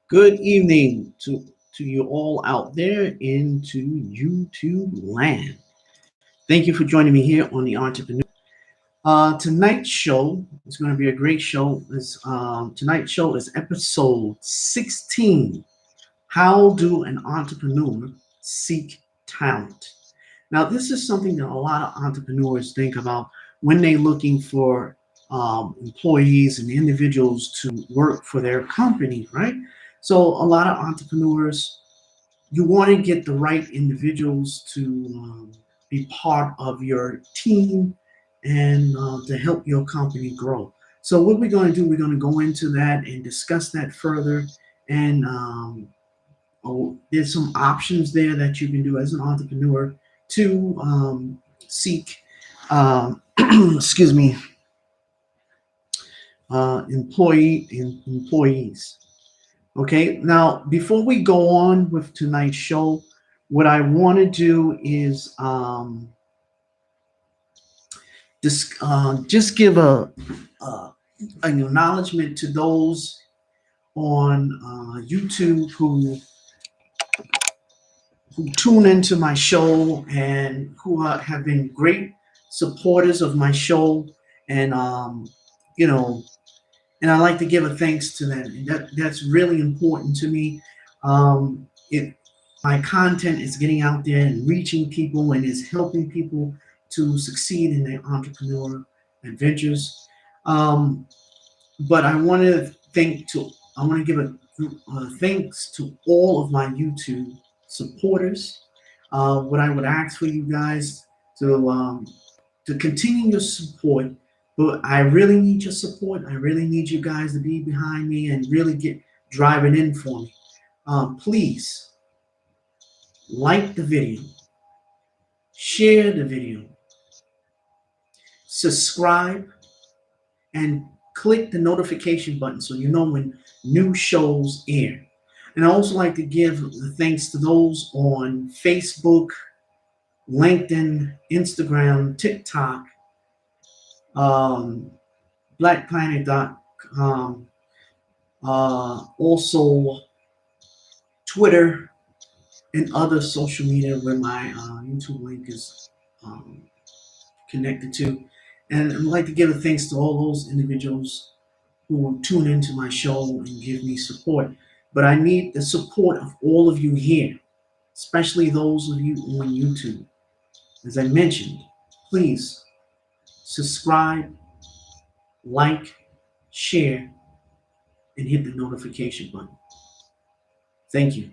Good evening to you all out there into YouTube land. Thank you for joining me here on the Entrepreneur. Tonight's show is going to be a great show. Tonight's show is episode 16. How do an entrepreneur seek talent? Now, this is something that a lot of entrepreneurs think about when they're looking for employees and individuals to work for their company, right? So, a lot of entrepreneurs, you want to get the right individuals to be part of your team and to help your company grow. So, what we're going to do, we're going to go into that and discuss that further. And there's some options there that you can do as an entrepreneur to seek, excuse me, employees. Okay, now before we go on with tonight's show, what I want to do is just give an acknowledgement to those on YouTube who tune into my show and who have been great supporters of my show, and you know, and I like to give a thanks to them. And that's really important to me. It My content is getting out there and reaching people and is helping people to succeed in their entrepreneurial adventures. Um, but I want to give a thanks to all of my YouTube supporters. What I would ask for you guys to continue your support, but I really need your support. I really need you guys to be behind me and really get driving in for me. Please like the video, share the video, subscribe, and click the notification button so you know when new shows air. And I also like to give the thanks to those on Facebook, LinkedIn, Instagram, TikTok, um, blackplanet.com, also Twitter, and other social media where my YouTube link is um, connected to. And I'd like to give a thanks to all those individuals who tune into my show and give me support. But I need the support of all of you here, especially those of you on YouTube. As I mentioned, please subscribe, like, share, and hit the notification button. Thank you.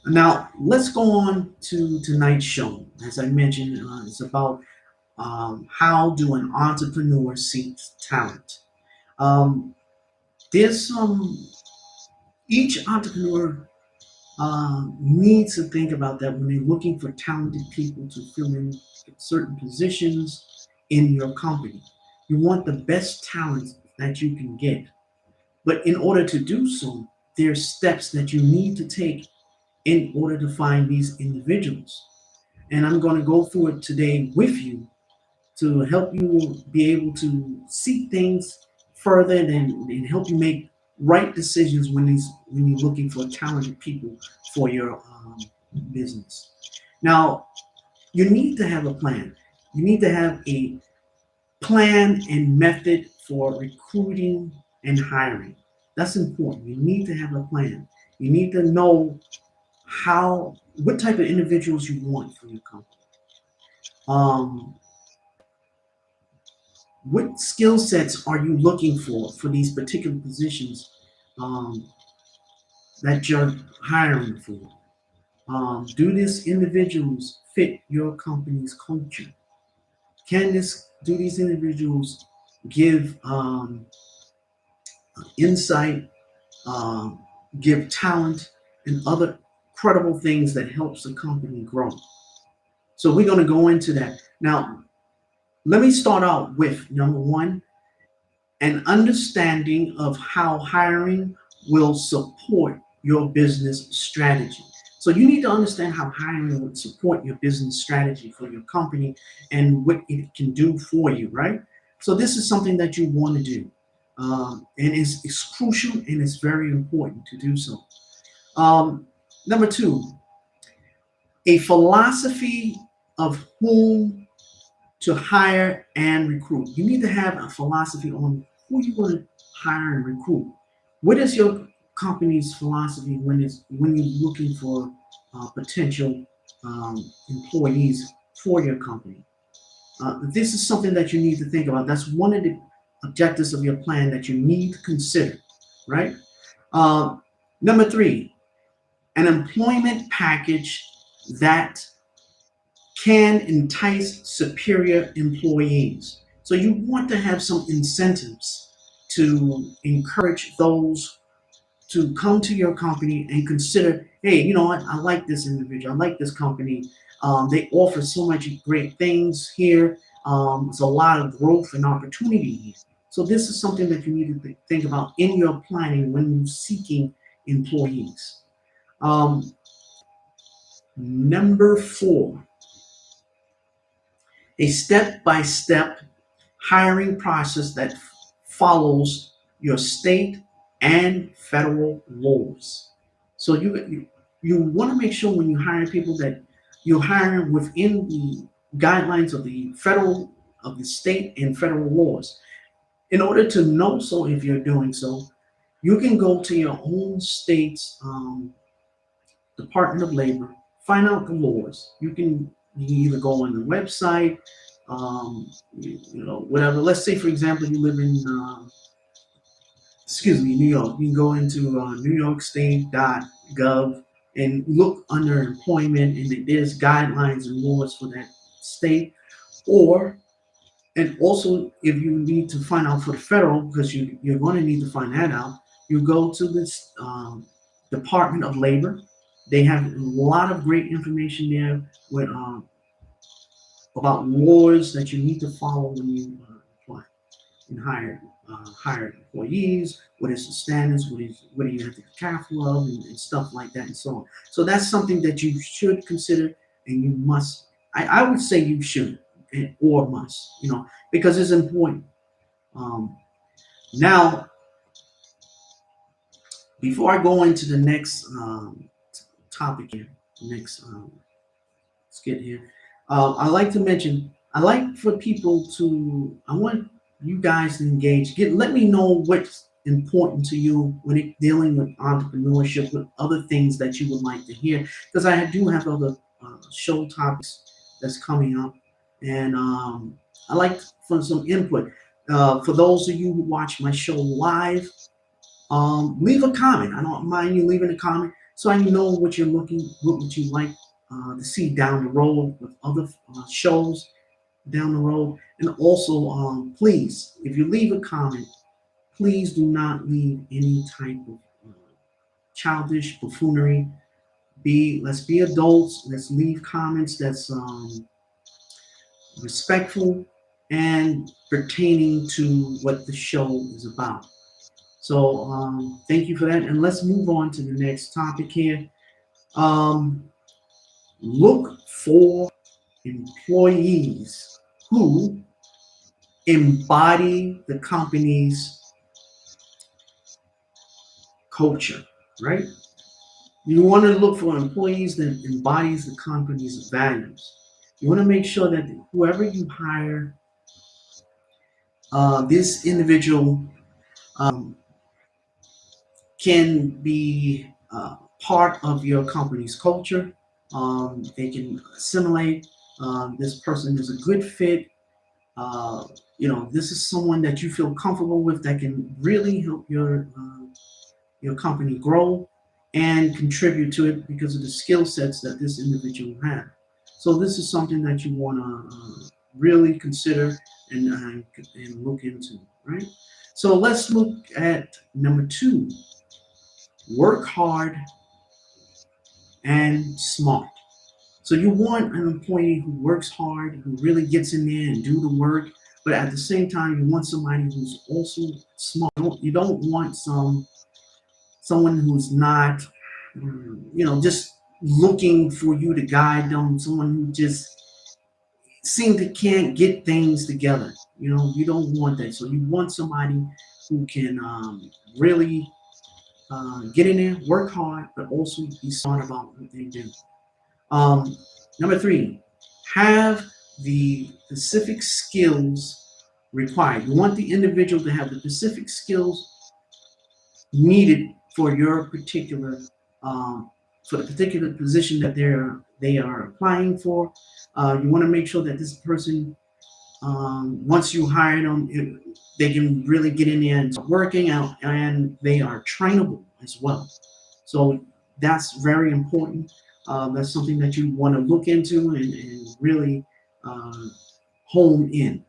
Now, let's go on to tonight's show. As I mentioned, it's about how do an entrepreneur seek talent. Um, there's some, each entrepreneur needs to think about that when they're looking for talented people to fill in certain positions in your company. You want the best talent that you can get. But in order to do so, there's steps that you need to take in order to find these individuals. And I'm going to go through it today with you to help you be able to see things further and help you make right decisions when you're looking for talented people for your business. Now, you need to have a plan. You need to have a plan and method for recruiting and hiring. That's important. You need to have a plan. You need to know what type of individuals you want for your company. Um, what skill sets are you looking for these particular positions um, that you're hiring for? Do these individuals fit your company's culture? Do these individuals give insight, um, give talent, and other credible things that helps the company grow? So we're going to go into that. Now, let me start out with number one, an understanding of how hiring will support your business strategy. So you need to understand how hiring would support your business strategy for your company and what it can do for you, right? So this is something that you want to do. And it's crucial and it's very important to do so. Um, Number two, a philosophy of whom to hire and recruit. You need to have a philosophy on who you want to hire and recruit. What is your company's philosophy when you're looking for potential employees for your company? This is something that you need to think about. That's one of the objectives of your plan that you need to consider, right? Uh, Number three, an employment package that can entice superior employees. So you want to have some incentives to encourage those to come to your company and consider, hey, you know what? I like this individual. I like this company. They offer so much great things here. There's a lot of growth and opportunity here. So this is something that you need to think about in your planning when you're seeking employees. Um, Number four, a step-by-step hiring process that follows your state and federal laws. So you want to make sure when you hire people that you're hiring within the guidelines of the state and federal laws. In order to know so if you're doing so, you can go to your own state's Department of Labor, find out the laws. You can either go on the website, whatever. Let's say, for example, you live in, New York. You can go into NewYorkState.gov and look under employment, and there's guidelines and laws for that state. Or, and also, if you need to find out for the federal, because you're going to need to find that out, you go to this Department of Labor. They have a lot of great information there with about laws that you need to follow when you apply and hire employees. What is the standards? What do you have to be careful of, and stuff like that, and so on. So that's something that you should consider, and you must. I would say you should or must, because it's important. Um, Now, before I go into the next topic here, next skit here. I like to mention, I like for people to, I want you guys to engage. Let me know what's important to you when it dealing with entrepreneurship, with other things that you would like to hear. Because I do have other show topics that's coming up, and I like for some input. For those of you who watch my show live, leave a comment. I don't mind you leaving a comment so I know what you like to see down the road with other shows down the road. And also, please, if you leave a comment, please do not leave any type of childish buffoonery. Let's be adults. Let's leave comments that's respectful and pertaining to what the show is about. So thank you for that. And let's move on to the next topic here. Um, Look for employees who embody the company's culture, right? You want to look for employees that embodies the company's values. You want to make sure that whoever you hire, this individual can be part of your company's culture. They can assimilate. This person is a good fit. This is someone that you feel comfortable with that can really help your company grow and contribute to it because of the skill sets that this individual has. So this is something that you want to really consider and look into, right? So let's look at number two: work hard and smart. So you want an employee who works hard, who really gets in there and do the work, but at the same time, you want somebody who's also smart. You don't want someone who's not, just looking for you to guide them. Someone who just seems to can't get things together. You don't want that. So you want somebody who can really get in there, work hard, but also be smart about what they do. Um, Number three, have the specific skills required. You want the individual to have the specific skills needed for your particular for the particular position that they are applying for. You want to make sure that this person, once you hire them, they can really get in there and start working out, and they are trainable as well. So that's very important. That's something that you want to look into and really uh, hone in,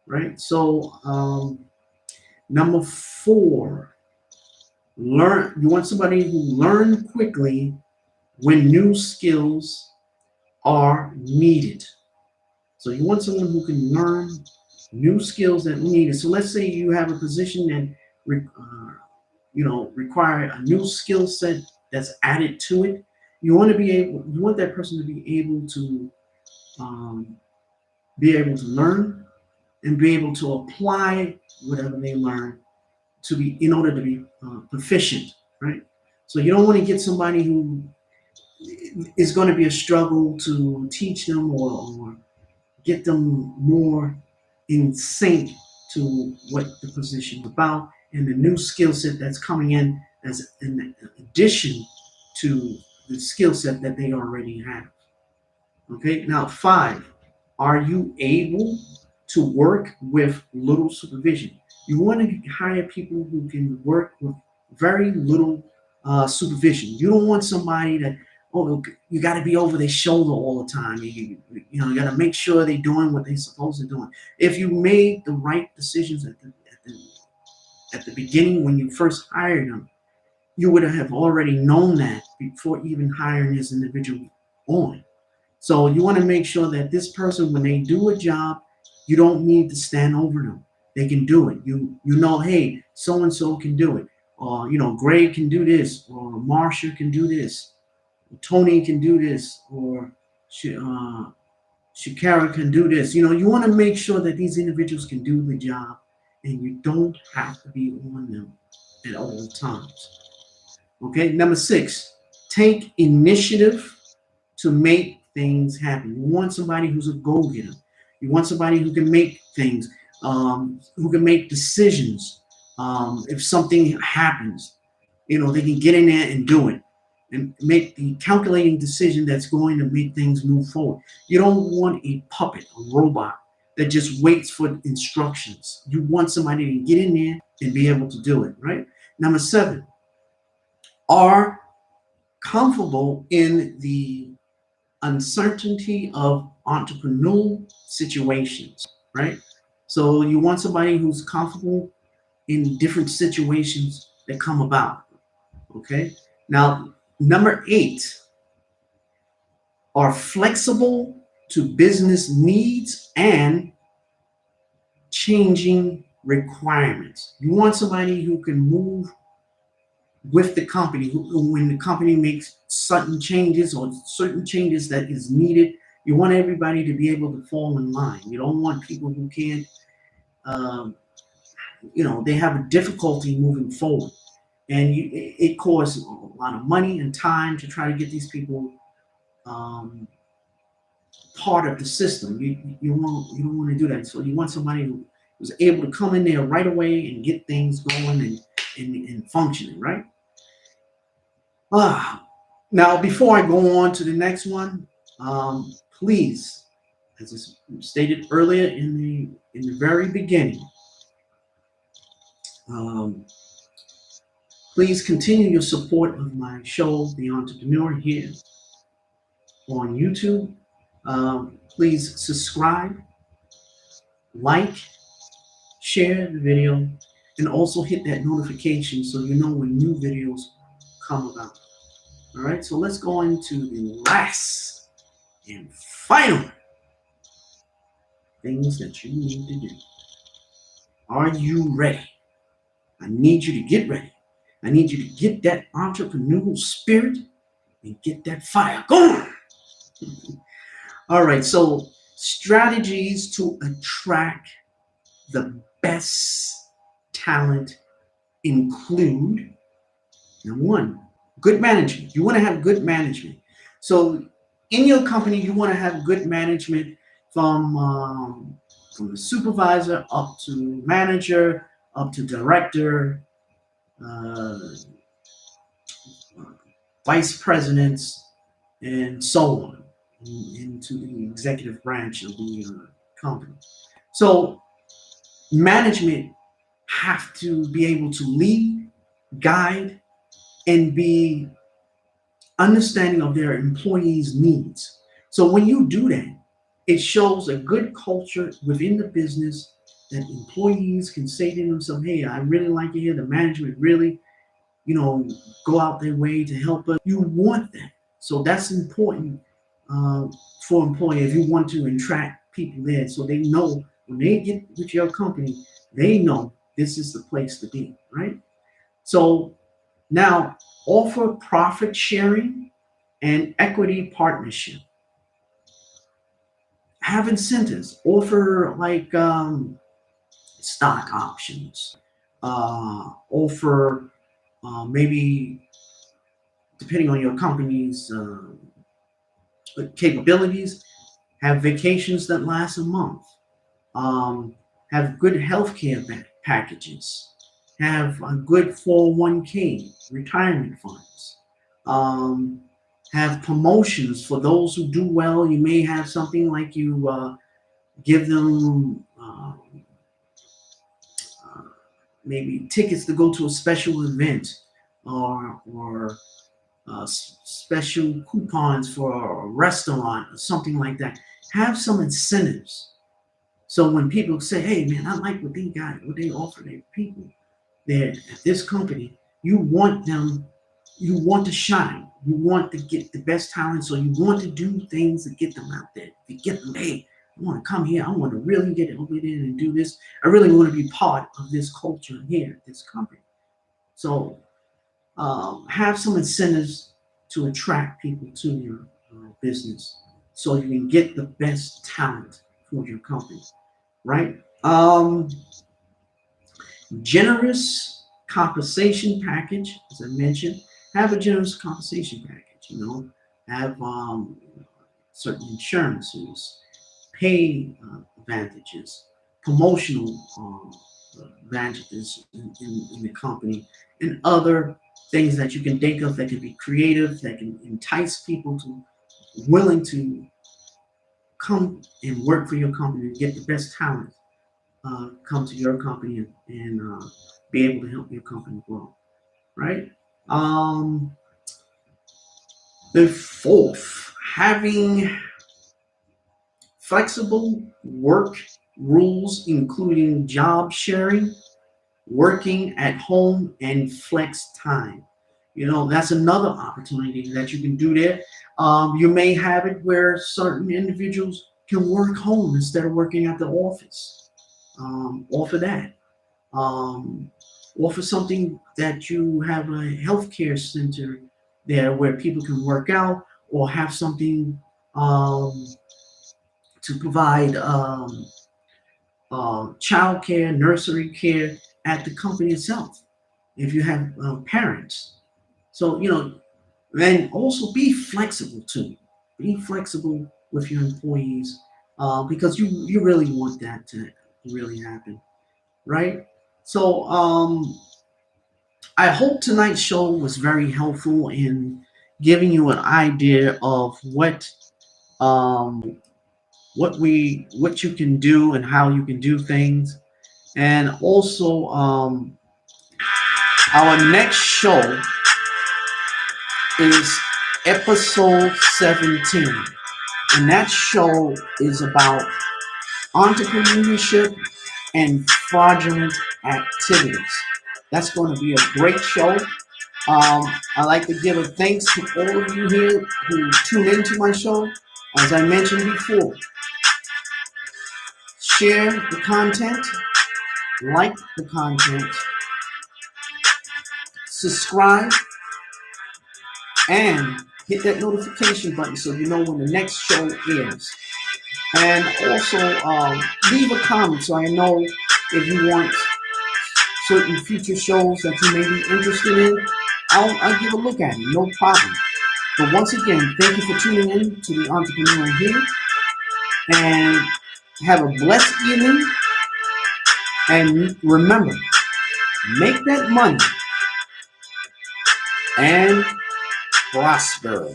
right? So number four, learn. You want somebody who learn quickly when new skills are needed. So you want someone who can learn new skills that are needed. So let's say you have a position that require a new skill set that's added to it. You want that person to um, be able to learn and be able to apply whatever they learn to be in order to be proficient, right? So you don't want to get somebody who is going to be a struggle to teach them or get them more in sync to what the position is about and the new skill set that's coming in as an addition to the skill set that they already have. Okay, now five, are you able to work with little supervision? You want to hire people who can work with very little supervision. You don't want somebody that, oh, you got to be over their shoulder all the time. You got to make sure they're doing what they're supposed to do. If you made the right decisions at the beginning when you first hired them, you would have already known that before even hiring this individual on. So you want to make sure that this person, when they do a job, you don't need to stand over them. They can do it. You know, hey, so and so can do it, or Greg can do this, or Marsha can do this, or Tony can do this, or Shakara can do this. You want to make sure that these individuals can do the job, and you don't have to be on them at all times. Okay, number six, take initiative to make things happen. You want somebody who's a go-getter. You want somebody who can make things, who can make decisions. If something happens, they can get in there and do it and make the calculating decision that's going to make things move forward. You don't want a puppet, a robot that just waits for instructions. You want somebody to get in there and be able to do it, right? Number seven, are comfortable in the uncertainty of entrepreneurial situations, right? So you want somebody who's comfortable in different situations that come about, okay? Now, number eight, are flexible to business needs and changing requirements. You want somebody who can move with the company. When the company makes certain changes or certain changes that is needed, you want everybody to be able to fall in line. You don't want people who can't, they have a difficulty moving forward. And it costs a lot of money and time to try to get these people part of the system. You don't want to do that. So you want somebody who's able to come in there right away and get things going and functioning, right? Now, before I go on to the next one, please, as I stated earlier in the very beginning, please continue your support of my show, The Entrepreneur, here on YouTube. Please subscribe, like, share the video, and also hit that notification so you know when new videos come about. All right, so let's go into the last and final things that you need to do. Are you ready? I need you to get ready. I need you to get that entrepreneurial spirit and get that fire going. All right, so strategies to attract the best talent include Number one, good management. You want to have good management. So in your company, you want to have good management from the supervisor up to manager, up to director, uh, vice presidents, and so on, into the executive branch of the company. So management have to be able to lead, guide, and be understanding of their employees' needs. So when you do that, it shows a good culture within the business that employees can say to themselves, hey, I really like it here. The management really, go out their way to help us. You want that. So that's important uh, for employers if you want to attract people there so they know when they get with your company, they know this is the place to be, right? So now offer profit sharing and equity partnership. Have incentives, offer like stock options, offer maybe depending on your company's capabilities, have vacations that last a month, um, have good healthcare packages, have a good 401k, retirement funds, um, have promotions for those who do well. You may have something like you give them uh, maybe tickets to go to a special event or special coupons for a restaurant or something like that. Have some incentives. So when people say, "Hey, man, I like what they got, what they offer their people there at this company," you want them, you want to shine, you want to get the best talent, so you want to do things to get them out there, to get them. Hey, I want to come here. I want to really get over there and do this. I really want to be part of this culture here at this company. So have some incentives to attract people to your business so you can get the best talent for your company, right? Generous compensation package, as I mentioned, have a generous compensation package, have certain insurances, pay advantages, promotional advantages in the company, and other things that you can think of that can be creative, that can entice people to willing to come and work for your company to get the best talent, come to your company and be able to help your company grow, right? Um, the fourth, having flexible work rules, including job sharing, working at home, and flex time. That's another opportunity that you can do there. You may have it where certain individuals can work home instead of working at the office. Offer that. Um, offer something that you have a healthcare center there where people can work out, or have something um, to provide child care, nursery care at the company itself. If you have parents, so then also be flexible too. Be flexible with your employees because you really want that to really happen, right? So I hope tonight's show was very helpful in giving you an idea of um, what you can do and how you can do things, and also our next show is episode 17, and that show is about entrepreneurship and fraudulent activities. That's going to be a great show. I'd like to give a thanks to all of you here who tune into my show. As I mentioned before, share the content, like the content, subscribe, and hit that notification button so you know when the next show is. And also leave a comment so I know if you want certain future shows that you may be interested in. I'll give a look at it, no problem. But once again, thank you for tuning in to the Entrepreneur here, and have a blessed evening. And remember, make that money and prosper.